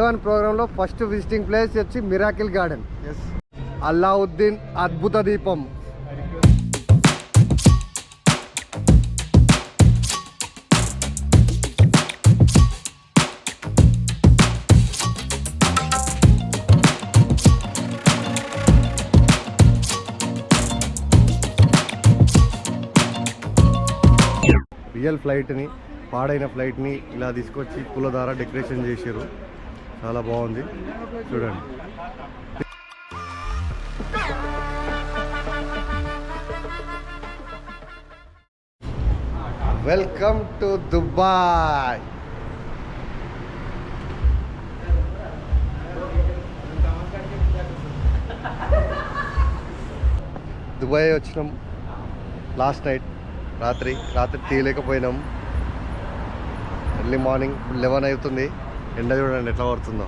1 ప్రోగ్రాంలో first visiting place వచ్చి miracle garden. Alauddin అద్భుత దీపం. రియల్ ఫ్లైట్ని, పాడైన ఫ్లైట్ని ఇలా తీసుకొచ్చి పూల ద్వారా డెకరేషన్ చేశారు. చాలా బాగుంది చూడండి. Welcome to Dubai. దుబాయ్ వచ్చినాం లాస్ట్ నైట్. రాత్రి తీయలేకపోయినాం. ఎర్లీ మార్నింగ్ 11 అవుతుంది. ఎండ చూడండి ఎట్లా పడుతుందో.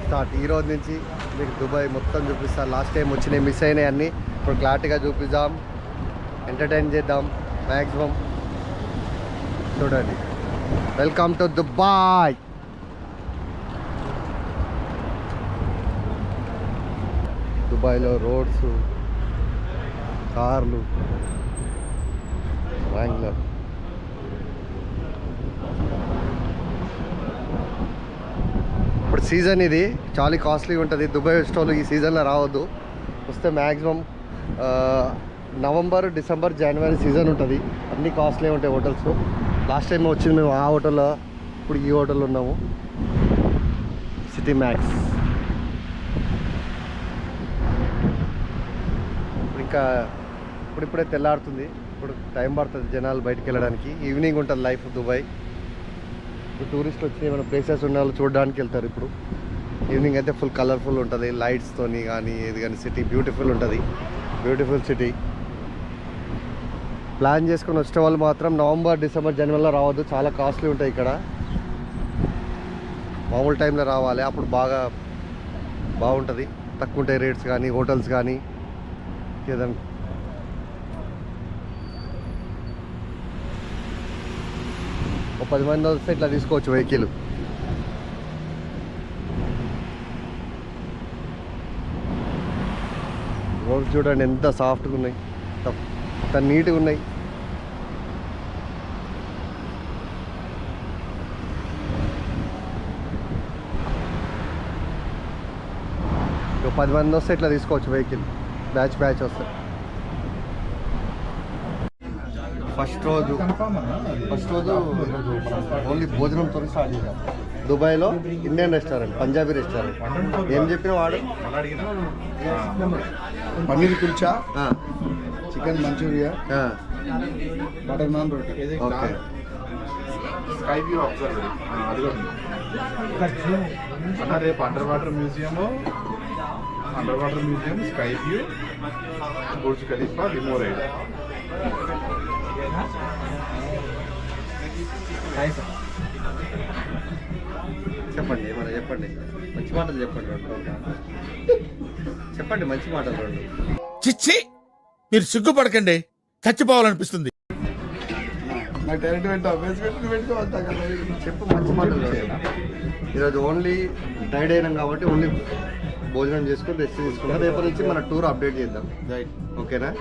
స్టార్ట్ ఈ రోజు నుంచి మీకు దుబాయ్ మొత్తం చూపిస్తాను. లాస్ట్ టైం వచ్చినాయి, మిస్ అయినాయి అన్నీ ఇప్పుడు క్లారిటీగా చూపిద్దాం, ఎంటర్టైన్ చేద్దాం మ్యాక్సిమం. చూడండి. Welcome to Dubai. దుబాయ్లో రోడ్స్, కార్లు, బ్యాంగ్లూర్. ఇప్పుడు సీజన్ ఇది చాలా కాస్ట్లీ ఉంటుంది. దుబాయ్ స్టోర్లు ఈ సీజన్లో రావద్దు. వస్తే మ్యాక్సిమం నవంబర్, డిసెంబర్, జనవరి సీజన్ ఉంటుంది. అన్నీ కాస్ట్లీ ఉంటాయి హోటల్స్. లాస్ట్ టైం వచ్చింది మేము ఆ హోటల్లో, ఇప్పుడు ఈ హోటల్లో ఉన్నాము. City max. ఇంకా ఇప్పుడిప్పుడే తెల్లారుతుంది. ఇప్పుడు టైం పడుతుంది జనాలు బయటికి వెళ్ళడానికి. ఈవినింగ్ ఉంటుంది లైఫ్ దుబాయ్. ఇప్పుడు టూరిస్టులు వచ్చి ఏమైనా ప్లేసెస్ ఉన్న వాళ్ళు చూడడానికి వెళ్తారు. ఇప్పుడు ఈవినింగ్ అయితే ఫుల్ కలర్ఫుల్ ఉంటుంది లైట్స్తోని కానీ ఏది కానీ. సిటీ బ్యూటిఫుల్ ఉంటుంది, బ్యూటిఫుల్ సిటీ. ప్లాన్ చేసుకొని వచ్చే వాళ్ళు మాత్రం నవంబర్, డిసెంబర్, జనవరిలో రావద్దు. చాలా కాస్ట్లీ ఉంటాయి ఇక్కడ. మామూలు టైంలో రావాలి, అప్పుడు బాగుంటుంది. తక్కువ ఉంటాయి రేట్స్ కానీ, హోటల్స్ కానీ ఏదైనా. ఒక 10 మంది వస్తే ఇట్లా తీసుకోవచ్చు వెహికల్. రోడ్స్ చూడండి ఎంత సాఫ్ట్గా ఉన్నాయి, ఎంత నీట్గా ఉన్నాయి. ఒక 10 మంది వస్తే ఇట్లా తీసుకోవచ్చు వెహికల్. బ్యాచ్ వస్తాయి. ఫస్ట్ రోజు ఓన్లీ భోజనంతో స్టార్ట్ చేద్దాం. దుబాయ్లో ఇండియన్ రెస్టారెంట్, పంజాబీ రెస్టారెంట్. ఏం చెప్పిన వాడు? Paneer kulcha, chicken manchuria, butter naan roti. Okay. Sky view observatory అన్న. రేపు under water museum, sky view, Burj Khalifa, limo ride. చెప్పండి, ఏమన్నా చెప్పండి. మంచి మాటలు చెప్పండి. చెప్పండి మంచి మాటలు రెండు. చిచ్చి, మీరు సిగ్గుపడకండి, చచ్చిపోవాలనిపిస్తుంది. చెప్పు మంచి మాటలు. ఈరోజు ఓన్లీ టైర్డ్ అయినాం కాబట్టి ఓన్లీ భోజనం చేసుకొని రెస్ట్ తీసుకున్నాం. రేపటి నుంచి మన టూర్ అప్డేట్ చేద్దాం. ఓకేనా?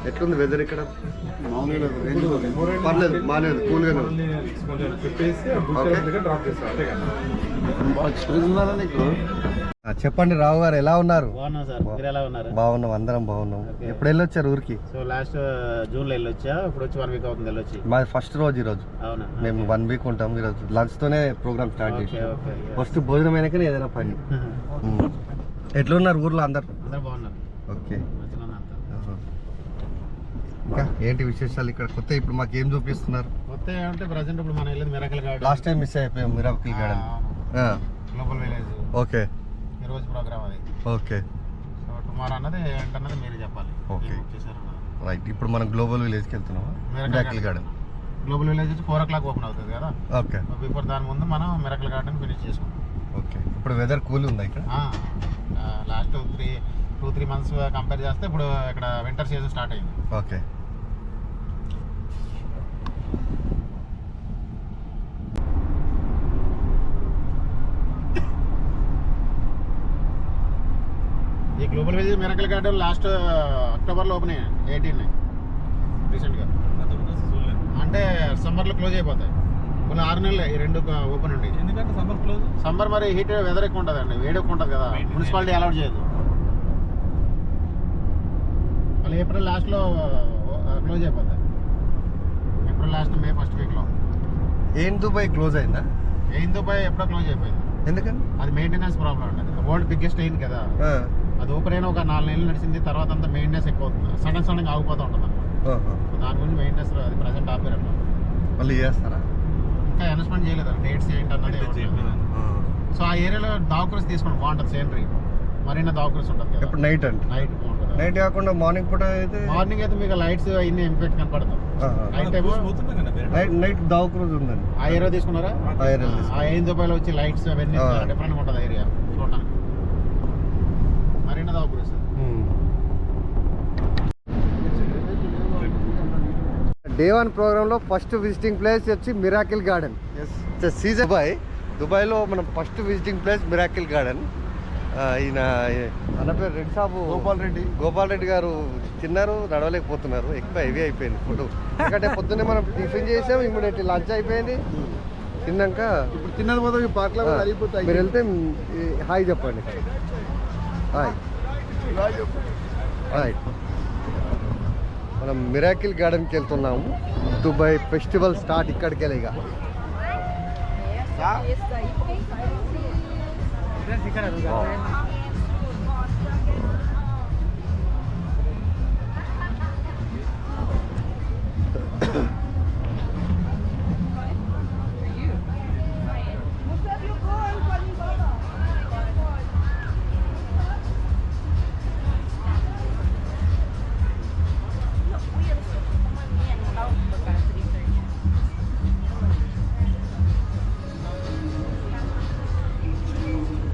ఎట్లుంది వెదర్ ఇక్కడ? పర్లేదు, బాగాలేదు, కూల్గానే ఉంది. చెప్పండి రావు గారు, ఎలా ఉన్నారు? బాగున్నాం, అందరం బాగున్నాం. ఎప్పుడు వెళ్ళొచ్చారు ఊరికి? లాస్ట్ జూన్ లో వెళ్ళొచ్చా. ఇప్పుడు వచ్చి 1 వీక్ అవుతుంది వెళ్ళొచ్చి. మాది ఫస్ట్ రోజు ఈరోజు. మేము 1 వీక్ ఉంటాం. ఈరోజు లంచ్ తోనే ప్రోగ్రామ్ స్టార్ట్ చేసాం. ఫస్ట్ భోజనం అయినాకనే ఏదైనా పని. ఎట్లున్నారు ఊర్లో అందరు? బాగున్నారు. ఓకే. ఇంకా ఏంటి విశేషాలు ఇక్కడ కొత్త? ఇప్పుడు మాకు ఏం చూపిస్తున్నారు? కొత్త ఏమంటే ప్రజెంట్ ఇప్పుడు మనం వెళ్ళేది miracle garden. Last time miss అయిపోయాం miracle garden. Global village. Okay. ఈ రోజు ప్రోగ్రామ్ అది. ఓకే. సో టుమారో అన్నది ఏంటన్నది మీరు చెప్పాలి. Okay right. ఇప్పుడు మనం గ్లోబల్ విలేజ్కి వెళ్తున్నాం. Miracle garden. గ్లోబల్ విలేజ్ వచ్చి 4 o'clock ఓపెన్ అవుతుంది కదా. ఓకే. బిఫోర్ దాని ముందు మనం మిరాకిల్ గార్డెన్ ఫినిష్ చేసుకుంటాం. ఓకే. ఇప్పుడు వెదర్ కూల్ ఉందా ఇక్కడ? లాస్ట్ 2-3 months కంపేర్ చేస్తే ఇప్పుడు ఇక్కడ వింటర్ సీజన్ స్టార్ట్ అయింది. Okay. Jubilee hills miracle garden last అక్టోబర్లో ఓపెన్ అయ్యాయి 18 రీసెంట్గా. అంటే సమ్మర్లో క్లోజ్ అయిపోతాయి. కొన్ని 6 నెలలు ఈ రెండు ఓపెన్ ఉంటాయి. ఎందుకంటే సమ్మర్ క్లోజ్. సమ్మర్ మరి హీట్ వెదర్ ఎక్కువ ఉంటుంది అండి, వేడి ఎక్కువ ఉంటుంది కదా, మున్సిపాలిటీ అలౌట్ చేయదు. మళ్ళీ ఏప్రిల్ లాస్ట్లో క్లోజ్ అయిపోతాయి. ఏప్రిల్ లాస్ట్ మే ఫస్ట్ వీక్లో. ఏం దుబాయ్ క్లోజ్ అయిందా? ఎయిన్ దుబాయ్ ఎప్పుడో క్లోజ్ అయిపోయింది. ఎందుకని? అది మెయింటెనెన్స్ ప్రాబ్లం అండి. వరల్డ్ బిగ్గెస్ట్ ఎయిన్ కదా, అది ఓపెన్ అయిన ఒక 4 నెలలు నడిచింది. తర్వాత అంతా మెయింటెనెన్స్ ఎక్కువ అవుతుంది, సడన్ ఆగిపోతూ ఉంటుంది అన్నమాట. దాని గురించి మెయింటెనెన్స్ అది ప్రజెంట్ ఆపేరు అన్నమాట. మళ్ళీ చేస్తారా? ఇంకా అనౌన్స్మెంట్ చేయలేదు, డేట్స్ ఏంటి అన్నది. సో ఆ ఏరియాలో డాక్టర్స్ తీసుకోండి, బాగుంటుంది సీనరీ. మరీనా డాక్టర్స్ ఉంటుంది కదా. ఇప్పుడు నైట్ అంటే నైట్ బాగుంటుంది. నైట్ కాకుండా మార్నింగ్ పూట అయితే మార్నింగ్ అయితే మీకు లైట్స్ అన్ని impact కనపడతాం. Night time night దావ్ cruise ఉందండి. ఆ ఏరియా తీసుకున్నారా? ఆ ఏరియా తీసుకున్నాం. ఆ 5 రూపాయలు వచ్చి లైట్స్ అవన్నీ డిఫరెంట్గా ఉంటుంది ఏరియా చూడటానికి. మరీనా డాక్టర్స్ డే 1 ప్రోగ్రాంలో ఫస్ట్ విజిటింగ్ ప్లేస్ వచ్చి మిరాకిల్ గార్డెన్. సీజన్ దుబాయ్లో మనం first visiting place miracle garden. ఈయన అన్న పేరు రెడ్డి సాబు గోపాల్ రెడ్డి గారు తిన్నారు, నడవలేకపోతున్నారు, ఎక్కువ హెవీ అయిపోయింది ఫుడ్. ఎందుకంటే పొద్దున్నే మనం టిఫిన్ చేసాం, ఇమ్మీడియట్లీ లంచ్ అయిపోయింది. తిన్నాక ఇప్పుడు తిన్నది మొత్తం పార్క్లో అయిపోతాయి. మీరు వెళ్తే హాయ్ చెప్పండి. Hi hi. మనం మిరాకిల్ గార్డెన్కి వెళ్తున్నాము. దుబాయ్ ఫెస్టివల్ స్టార్ట్ ఇక్కడికి వెళ్ళి ఇక.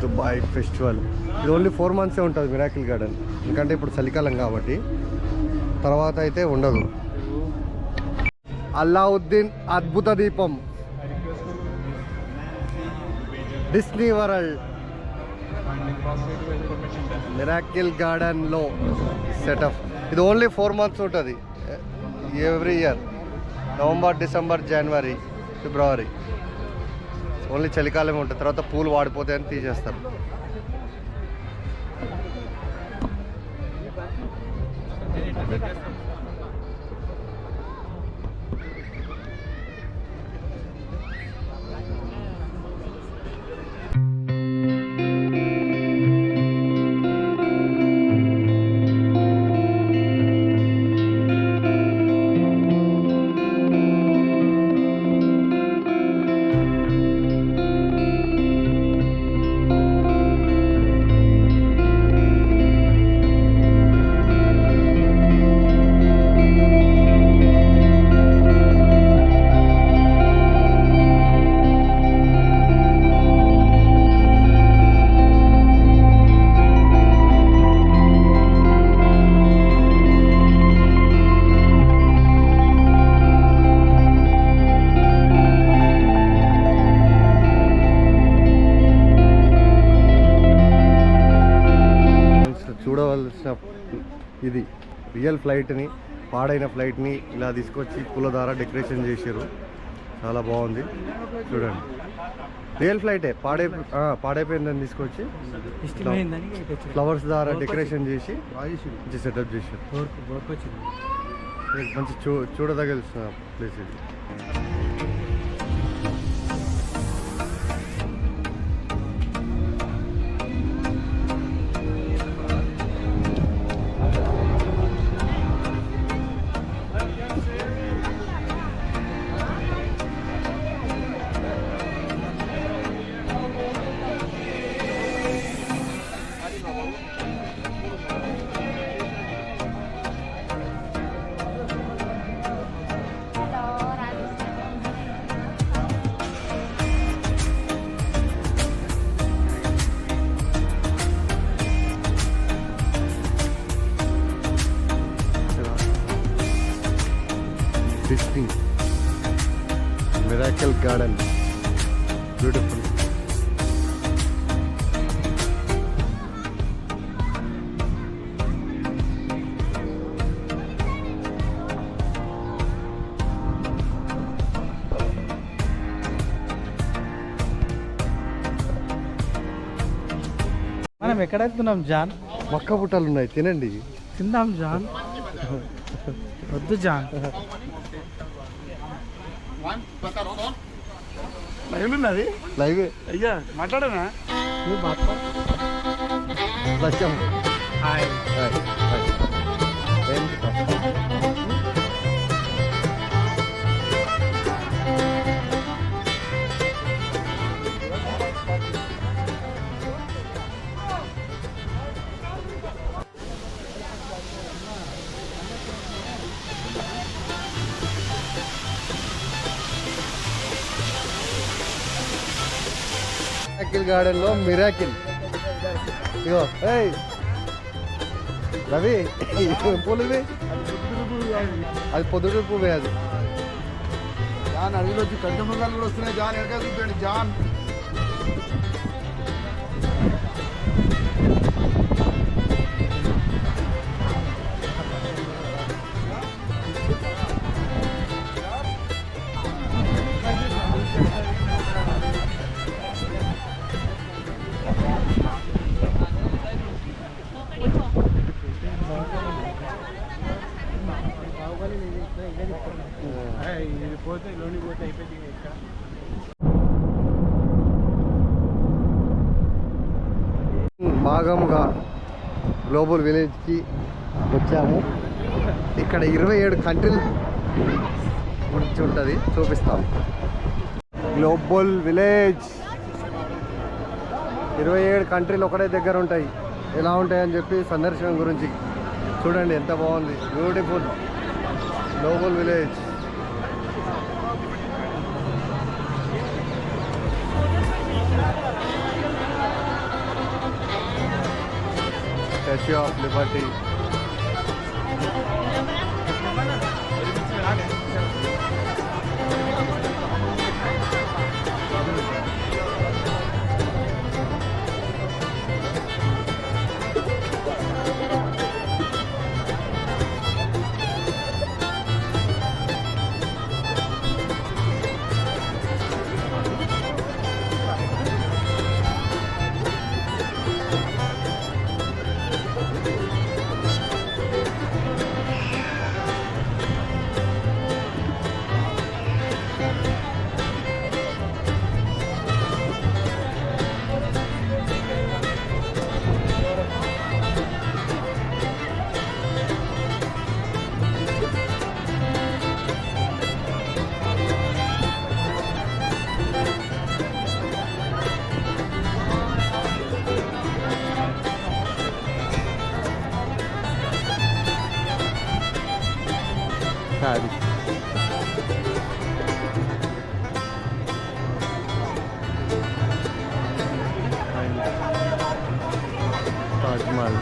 దుబాయ్ ఫెస్టివల్ ఇది ఓన్లీ 4 months ఉంటుంది మిరాకిల్ గార్డెన్. ఎందుకంటే ఇప్పుడు చలికాలం కాబట్టి, తర్వాత అయితే ఉండదు. అల్లావుద్దీన్ అద్భుత దీపం, డిస్నీ వరల్డ్, మిరాకిల్ గార్డెన్లో సెటప్. ఇది ఓన్లీ 4 months ఉంటుంది ఎవ్రీ ఇయర్. నవంబర్, డిసెంబర్, జనవరి, ఫిబ్రవరి ఓన్లీ చలికాలమే ఉంటుంది. తర్వాత పూలు వాడిపోతాయని తీసేస్తారు. చూడవలసిన ఇది రియల్ ఫ్లైట్ని, పాడైన ఫ్లైట్ని ఇలా తీసుకొచ్చి పూల ద్వారా డెకరేషన్ చేశారు. చాలా బాగుంది చూడండి. రియల్ ఫ్లైటే పాడైపోయిందని తీసుకొచ్చి ఫ్లవర్స్ ద్వారా డెకరేషన్ చేసి సెటప్ చేశారు. మంచి చూడదగిన ప్లేస్ ఇది. Disney Miracle Garden, beautiful. మనం ఎక్కడ వెళ్తున్నాం జాన్? మక్క పుట్టలు ఉన్నాయి, తినండి. తిందాం జాన్. వద్దు జాన్. లైవ్ ఉన్నది. లైవ్ అయ్యా మాట్లాడనా? సత్యం. హాయ్. మిరాకిల్ గార్డెన్ లో మిరాకిల్. ఇగో ఏయ్ రవి, పూలు ఇవి. అది పొద్దుడు పువ్వే అది. జాన్ అడవిలో వచ్చి పెద్ద మృగాలు కూడా వస్తున్నాయి. జాన్ ఎక్కడ చూపండి జాన్. ఇది పోతే లోని పోతే అయిపోయింది. భాగముగా గ్లోబల్ విలేజ్కి వచ్చాము. ఇక్కడ 27 కంట్రీలు గురించి ఉంటుంది, చూపిస్తాం. గ్లోబల్ విలేజ్ 27 కంట్రీలు ఒకటే దగ్గర ఉంటాయి. ఎలా ఉంటాయని చెప్పి సందర్శన గురించి చూడండి, ఎంత బాగుంది. Beautiful global village. Statue of Liberty. Paris. Taj Mahal.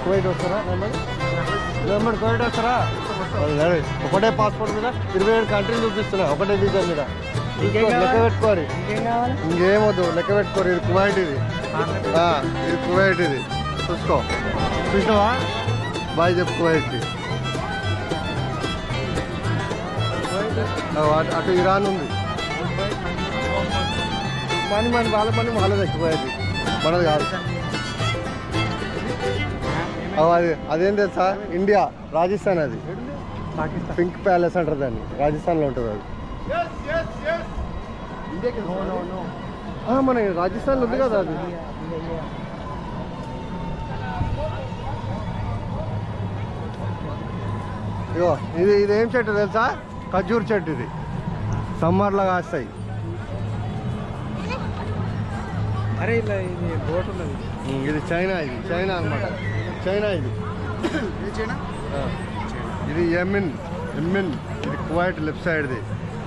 Kuwait వస్తారా? నెంబర్ కువైట్ వస్తారా? ఒకటే పాస్పోర్ట్ మీద 27 కంట్రీలు చూపిస్తున్నా, ఒకటే వీసా మీద. లెక్క పెట్టుకోరు, ఇంకేమొద్దు, లెక్క పెట్టుకోరు. ఇది కువైట్, ఇది కువైట్, ఇది చూసుకో. చూసినావా? బాయ్ చెప్పు కువైట్కి. అటు ఇరాన్ ఉంది. వాళ్ళ పని వాళ్ళది ఎక్కువైంది, మనది కాదు. అదేం తెలుసా? ఇండియా, రాజస్థాన్. అది పింక్ ప్యాలెస్ అంటారు దాన్ని, రాజస్థాన్లో ఉంటుంది అది. ఇండియాకి మన రాజస్థాన్లో ఉంది కదా అది. ఇగో ఇది ఏం చెట్టు తెలుసా? ఖర్జూర్ చెట్టు. ఇది సమ్మర్లో కాస్తాయి. అరే ఇలా ఇది బోట్ ఉన్నది. ఇది చైనా అన్నమాట. చైనా ఇది. ఇది యెమెన్. ఇది కువైట్ లెఫ్ట్ సైడ్ది.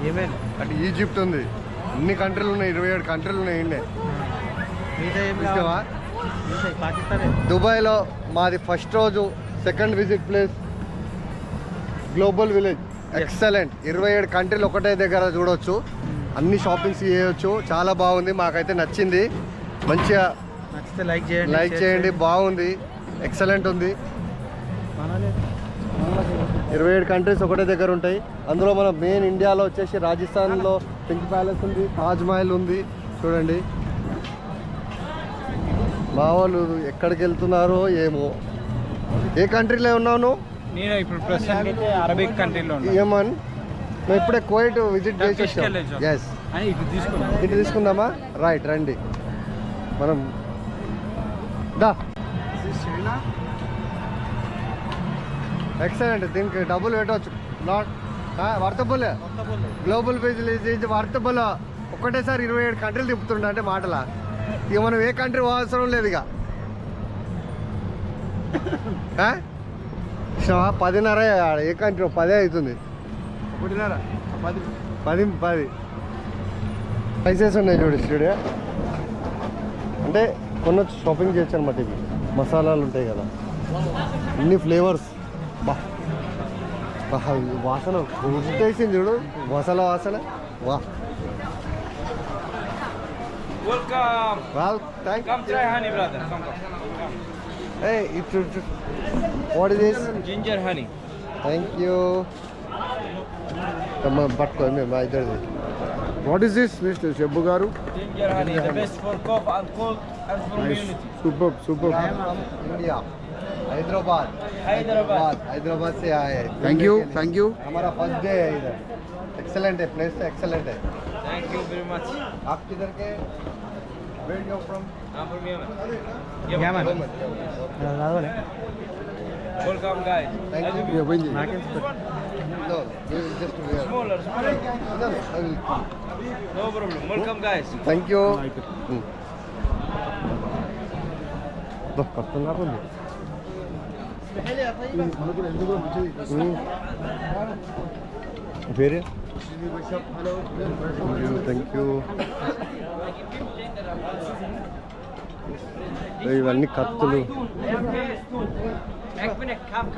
ఏమేన్ అంటే ఈజిప్ట్ ఉంది. అన్ని కంట్రీలు ఉన్నాయి, 27 కంట్రీలు ఉన్నాయి. ఇండియా ఇష్టమా? పాకిస్తాన్. దుబాయ్లో మాది ఫస్ట్ రోజు second visit place global village. Excellent. 27 కంట్రీలు ఒకటే దగ్గర చూడవచ్చు. అన్ని షాపింగ్స్ చేయవచ్చు. చాలా బాగుంది. మాకైతే నచ్చింది. మంచిగా నచ్చితే లైక్ చేయండి. బాగుంది. ఎక్సలెంట్ ఉంది. 27 కంట్రీస్ ఒకటే దగ్గర ఉంటాయి. అందులో మన మెయిన్ ఇండియాలో వచ్చేసి రాజస్థాన్లో పింక్ ప్యాలెస్ ఉంది, తాజ్ మహల్ ఉంది. చూడండి మా వాళ్ళు ఎక్కడికి వెళ్తున్నారో ఏమో. ఏ కంట్రీలో ఉన్నావు? నేను ఇప్పుడు ప్రస్తుతానికి అరబిక్ కంట్రీలో ఏమన్ మేము ఇప్పుడే కువైట్ విజిట్ చేసి ఎస్ ఇటు తీసుకుందామా? రైట్, రండి మనం దా. ఎక్సలెంట్. దీనికి డబ్బులు పెట్టవచ్చు. Not worthable. Global visit worthable. ఒకటేసారి 27 కంట్రీలు తిప్పుతుండ అంటే మాటలా. ఇక మనం ఏ కంట్రీ అవసరం లేదు. ఇక 10:30 ఏ కంట్రీ 10 అవుతుంది. 10 ప్రైసెస్ ఉన్నాయి చూడు. స్టూడియో అంటే కొన్న షాపింగ్ చేయొచ్చు అనమాట. ఇవి మసాలాలు ఉంటాయి కదా, అన్ని ఫ్లేవర్స్. వాసన ఉట్టేసింది చూడు, మసాలా వాసన. వా welcome. Thank come try honey brother. Come what is this? Ginger honey. Thank you. పట్టుకోండి మా ఇద్దరిది. What is this mister Shabbu గారు? Ginger honey the best for cough and cold and for immunity. Super. India Hyderabad से आए हैं. Thank you. हमारा first day है इधर. एक्सेलेंट है प्लेस. तो एक्सेलेंट है. Thank you very much. आप किधर के? Where you from? I'm from Yemen. Yemen. Welcome guys. Thank you. As Yeah, you- No, you just wear. Smaller. No, I will. No problem. Welcome guys. Thank you. కడుతున్నారు. వేరే thank you. ఇవన్నీ కత్తులు. Next minute, come.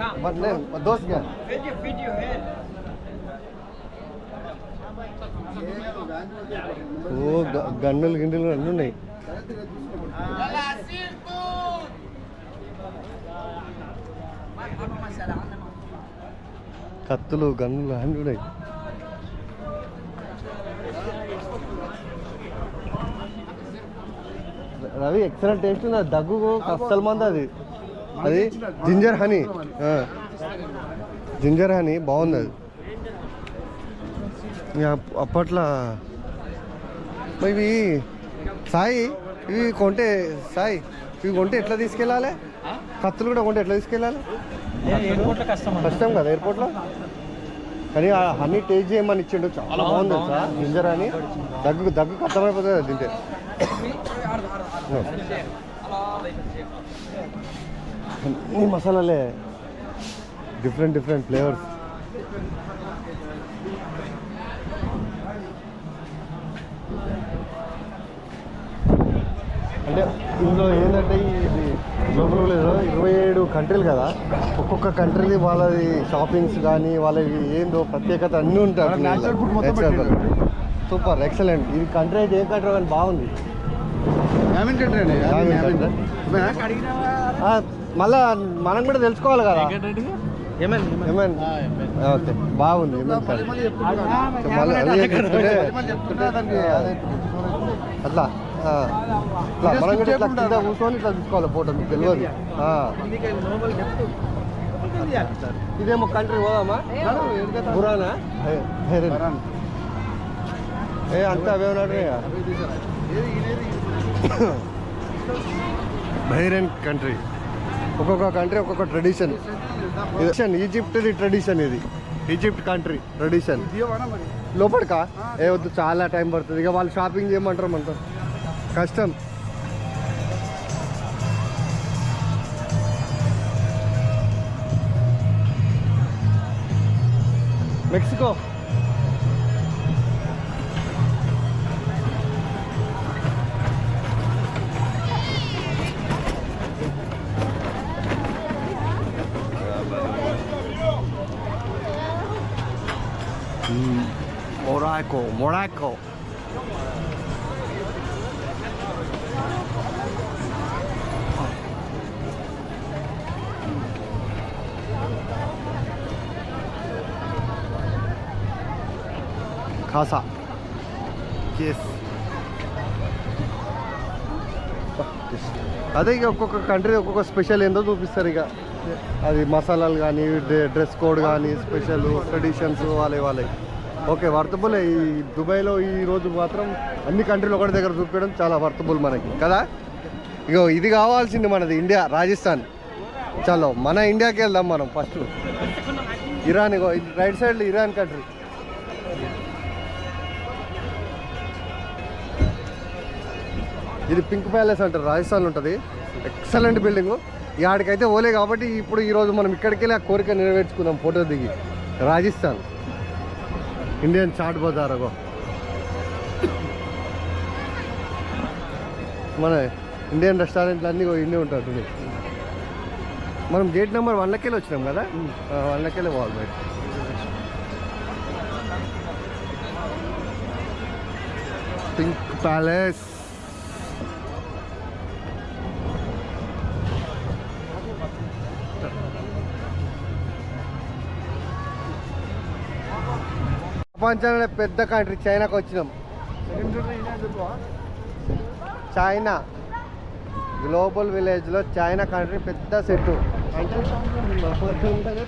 దోస్త్ గా Video head. ఓ గన్నులు గిండెలు అన్నీ ఉన్నాయి. కత్తులు గన్నులు అన్నీ ఉన్నాయి. రవి ఎక్సలెంట్ టేస్ట్ ఉంది. దగ్గు అస్సలు మంది అది జింజర్ హనీ. జింజర్ హనీ బాగుంది. అది అప్పట్లో ఇవి ఇవి కొంటే ఎట్లా తీసుకెళ్ళాలి? కత్తులు కూడా కొంటే ఎట్లా తీసుకెళ్ళాలి? కష్టం కదా ఎయిర్పోర్ట్లో. కానీ ఆ హనీ టేస్ట్ చేయమని ఇచ్చిండు. చాలా బాగుంది తెలుసా జింజర్ హనీ. దగ్గు కష్టమైపోతుంది అది తింటే. అన్ని మసాలాలే, డిఫరెంట్ ఫ్లేవర్స్. అంటే ఇందులో ఏంటంటే ఇది గ్లోబల్ విలేజ్ 27 కంట్రీలు కదా. ఒక్కొక్క కంట్రీది వాళ్ళది షాపింగ్స్ కానీ వాళ్ళవి ఏందో ప్రత్యేకత అన్నీ ఉంటాయి. Super excellent. ఇది కంట్రీ అయితే ఏ కంట్రీ కానీ బాగుంది. మళ్ళా మనం కూడా తెలుసుకోవాలి కదా. ఓకే బాగుంది. అట్లా మనం కూడా ఇట్లా కింద కూర్చొని ఇట్లా చూసుకోవాలి ఫోటో. మీకు తెలియదు. ఇదేమో కంట్రీ పోదామా? బురానా ఏ అంతా అవే ఉన్నాడు బహ్రెయిన్ కంట్రీ, ఒక్కొక్క కంట్రీ ఒక్కొక్క ట్రెడిషన్. ఈజిప్ట్ది ట్రెడిషన్, ఇది ఈజిప్ట్ కంట్రీ ట్రెడిషన్. లోపలికా ఏ వద్దు, చాలా టైం పడుతుంది. ఇక వాళ్ళు షాపింగ్ చేయమంటారు, మనతో కష్టం. Mexico Morocco. Casa. Yes. అదే ఇక ఒక్కొక్క కంట్రీ ఒక్కొక్క స్పెషల్ ఏందో చూపిస్తారు. ఇక అది మసాలాలు కానీ, డ్రెస్ కోడ్ కానీ, స్పెషల్ ట్రెడిషన్స్ వాళ్ళే. Okay, worthable. ఈ దుబాయ్లో ఈరోజు మాత్రం అన్ని కంట్రీలు ఒకటి దగ్గర చూపించడం చాలా వర్తబుల్ మనకి కదా. ఇగో ఇది కావాల్సింది మనది ఇండియా, రాజస్థాన్. చలో మన ఇండియాకి వెళ్దాం మనం ఫస్ట్. ఇరాన్, ఇగో రైట్ సైడ్లో ఇరాన్ కంట్రీ. ఇది పింక్ ప్యాలెస్ అంటారు, రాజస్థాన్లో ఉంటుంది. Excellent building. ఆడికైతే ఓలే కాబట్టి ఇప్పుడు ఈరోజు మనం ఇక్కడికి వెళ్ళి ఆ కోరిక నెరవేర్చుకుందాం ఫోటో దిగి. రాజస్థాన్ ఇండియన్ చాట్ బజార్. అగో మన ఇండియన్ రెస్టారెంట్లు అన్నీ ఇండి ఉంటుంది. మనం గేట్ నెంబర్ 1లోకి వెళ్ళి వచ్చినాం కదా, 1లోకి వెళ్ళి పోవాలి బయట. Pink palace. ప్రపంచంలో పెద్ద కంట్రీ చైనాకి వచ్చినాం. చైనా గ్లోబల్ విలేజ్లో చైనా కంట్రీ పెద్ద సెట్టు.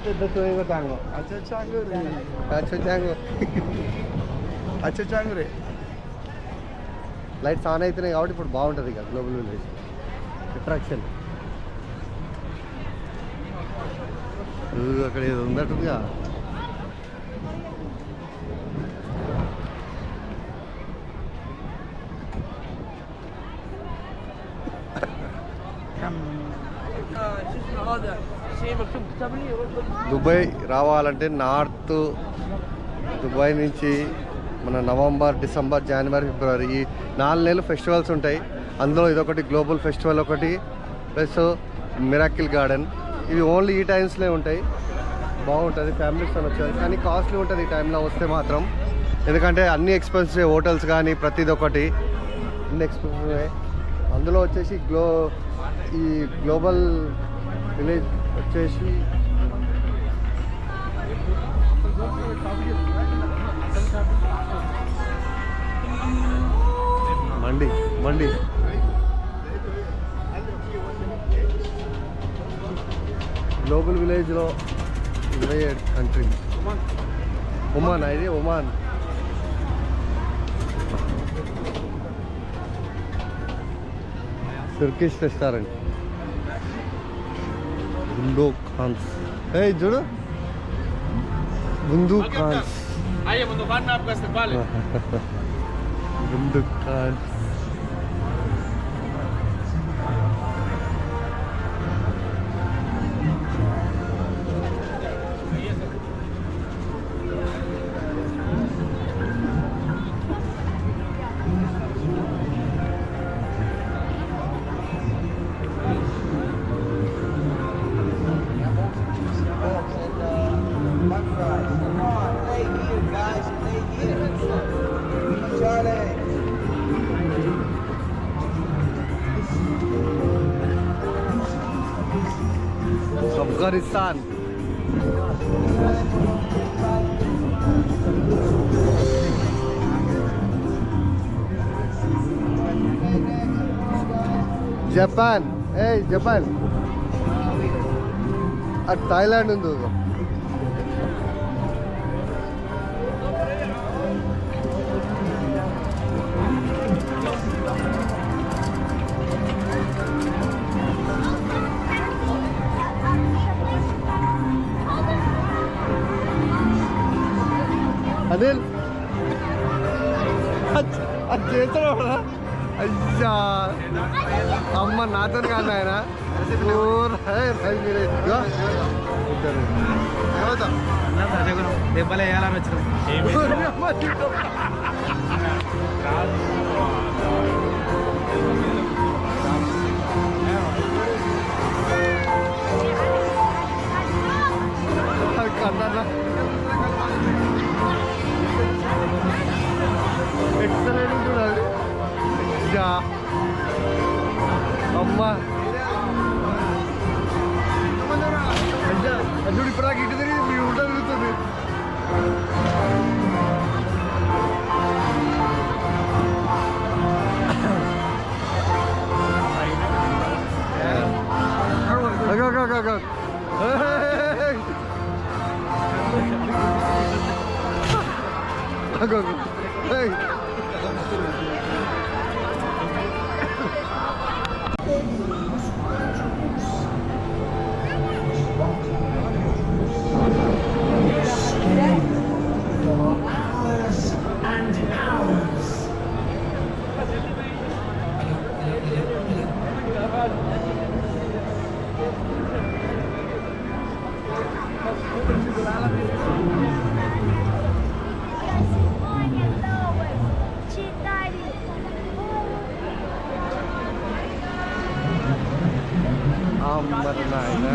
పెద్ద చాంగు లైట్స్ ఆన్ అవుతున్నాయి కాబట్టి ఇప్పుడు బాగుంటుంది ఇక గ్లోబల్ విలేజ్ అట్రాక్షన్. అక్కడ ఏదో ఉన్నట్టుగా. దుబాయ్ రావాలంటే నార్త్ దుబాయ్ నుంచి మన నవంబర్, డిసెంబర్, జనవరి, ఫిబ్రవరి ఈ 4 నెలలు ఫెస్టివల్స్ ఉంటాయి. అందులో ఇదొకటి గ్లోబల్ ఫెస్టివల్ ఒకటి, ప్లస్ మిరాకిల్ గార్డెన్. ఇవి ఓన్లీ ఈ టైమ్స్లో ఉంటాయి. బాగుంటుంది, ఫ్యామిలీస్తో వచ్చారు. కానీ కాస్ట్లీ ఉంటుంది ఈ టైంలో వస్తే మాత్రం. ఎందుకంటే అన్ని ఎక్స్పెన్సివ్, హోటల్స్ కానీ ప్రతిది ఒకటి అన్ని ఎక్స్పెన్సివ్. అందులో వచ్చేసి ఈ గ్లోబల్ విలేజ్ వచ్చేసి మండి గ్లోబల్ విలేజ్లో 27 కంట్రీ. ఒమాన్, ఇది Oman. Turkish restaurant Bundu Khan's. ए जुड़ो बुंदू खान्स. आइए वो दुकान में आपका इस्तेमाल है. बुंदू खान्स. अफगानिस्तान. జపాన్. ఏ జపాన్. అటు థాయిలాండ్ ఉంది. అదే అది చేస్తాడు అయ్యా అమ్మ నాతో కాదు ఆయన దెబ్బలు వేయాలని వచ్చినాం. ఎక్సలెంట్ చూడాలి అమ్మా అల్లుడు ఇప్పుడు నాకు ఇటు తిరిగి మీ ఉంట తిరుగుతుంది. అమ్మరు నాయన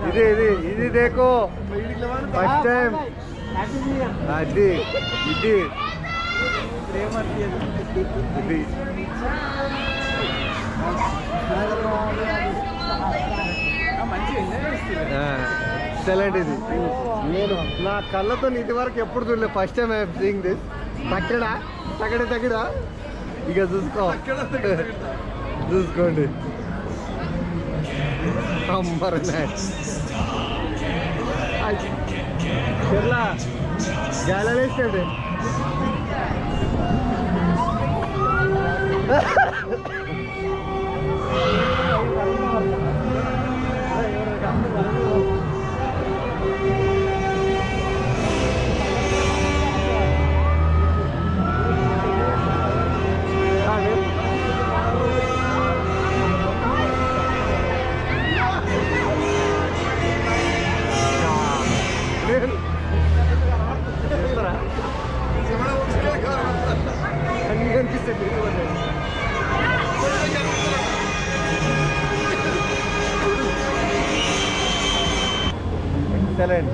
ఇది ఇది ఇది దేకో ఫస్ట్ టైం అది ఇది ఇది ఎక్సలెంట్ ఇది నేను నా కళ్ళతో ఇది వరకు ఎప్పుడు చూడలేదు first time I'm seeing this తగ్గడా తగ్గడా ఇక చూసుకోండి అమ్మరు చెర్లా గాలేస్తాడు అన్ని కనిపిస్తుంది excellent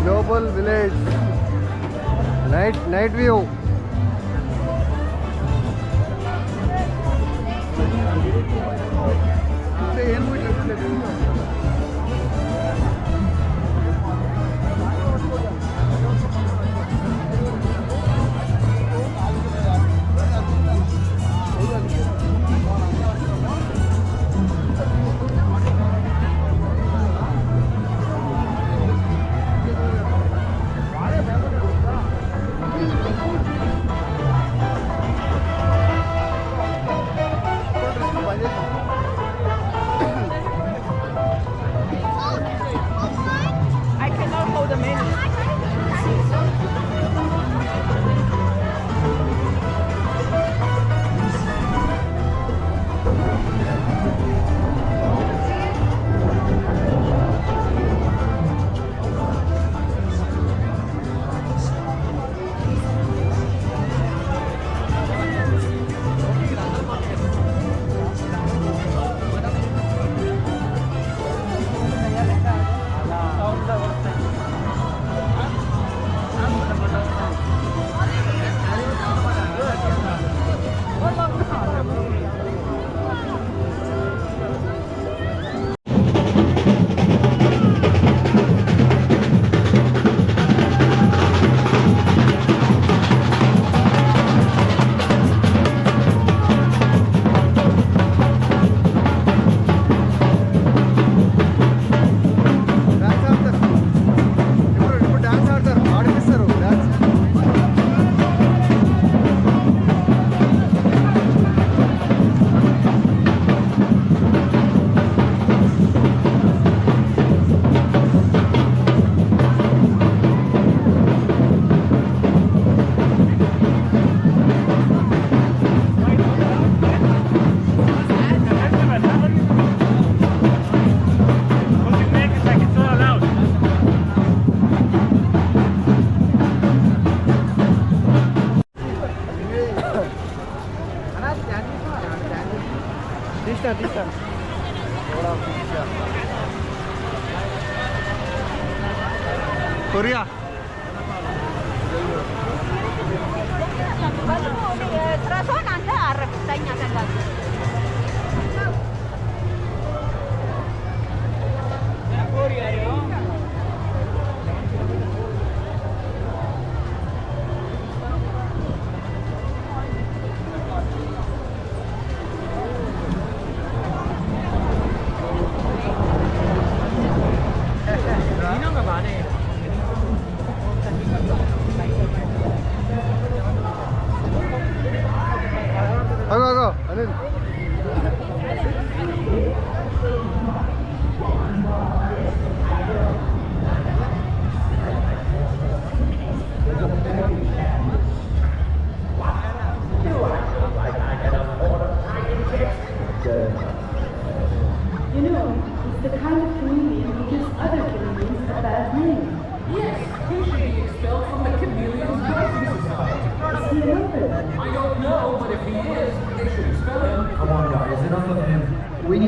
Global village night view.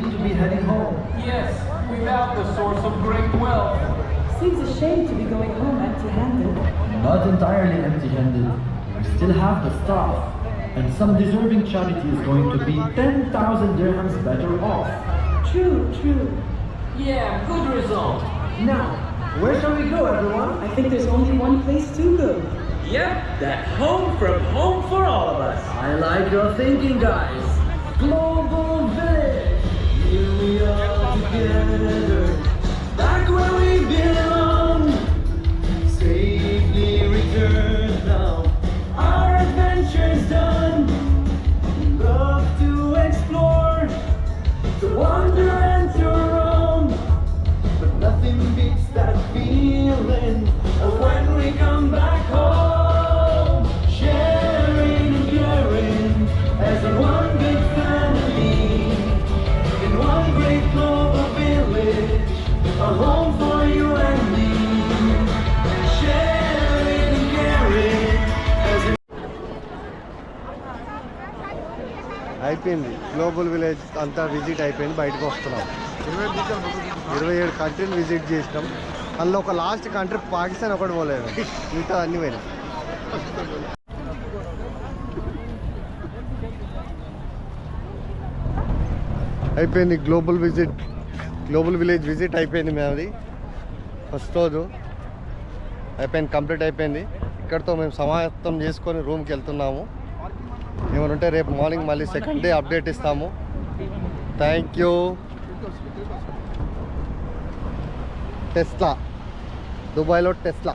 need to be heading home. Yes, we found the source of great wealth. Seems a shame to be going home empty-handed. Not entirely empty-handed. We still have the staff. And some deserving charity is going to be 10,000 dirhams better off. True, true. Yeah, good result. Now, where shall we go, everyone? I think there's only one place to go. Yep, that home from home for all of us. I like your thinking, guys. Global Village. Here we are together. Back where we belong. Safely returned now. Our adventure's done. Love to explore, to wander and to roam. But nothing beats that feeling of when we come back home. Sharing and caring as in one big family. In one great global village. A home for you and me. Sharing and caring as in అయిపోయింది global village అంతా visit అయిపోయింది, బయటకు వస్తున్నాం. 27 కంట్రీలు visit చేసినాం. అందులో ఒక last country Pakistan ఒకటి పోలేదు, మిగతా అన్ని పోయినాం. అయిపోయింది గ్లోబల్ విలేజ్ విజిట్ అయిపోయింది. మేమది ఫస్ట్ రోజు అయిపోయింది, కంప్లీట్ అయిపోయింది. ఇక్కడితో మేము సమాయత్తం చేసుకొని రూమ్కి వెళ్తున్నాము. ఏమైనా ఉంటే రేపు మార్నింగ్ మళ్ళీ సెకండ్ డే అప్డేట్ ఇస్తాము. Thank you. టెస్లా, దుబాయ్లో టెస్లా.